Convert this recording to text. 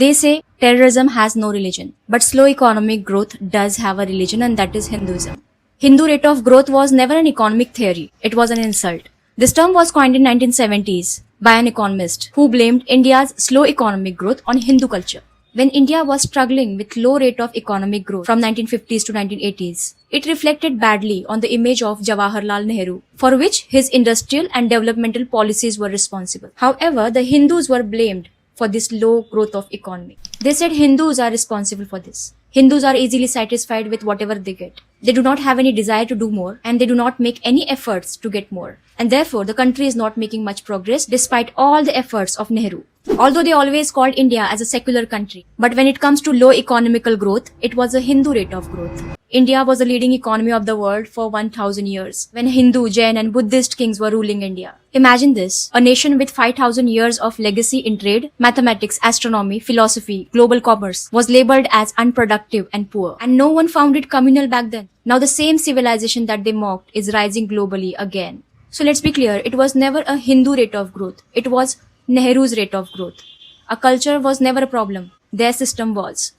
They say terrorism has no religion, but slow economic growth does have a religion, and that is Hinduism. Hindu rate of growth was never an economic theory, it was an insult. This term was coined in 1970s by an economist who blamed India's slow economic growth on Hindu culture. When India was struggling with low rate of economic growth from 1950s to 1980s, it reflected badly on the image of Jawaharlal Nehru, for which his industrial and developmental policies were responsible. However, the Hindus were blamed for this low growth of economy. They said Hindus are responsible for this. Hindus are easily satisfied with whatever they get. They do not have any desire to do more, and they do not make any efforts to get more. And therefore, the country is not making much progress despite all the efforts of Nehru. Although they always called India as a secular country, but when it comes to low economical growth, it was a Hindu rate of growth. India was the leading economy of the world for 1000 years, when Hindu, Jain and Buddhist kings were ruling India. Imagine this, a nation with 5000 years of legacy in trade, mathematics, astronomy, philosophy, global commerce, was labeled as unproductive and poor. And no one found it communal back then. Now the same civilization that they mocked is rising globally again. So let's be clear, it was never a Hindu rate of growth. It was Nehru's rate of growth. A culture was never a problem. Their system was.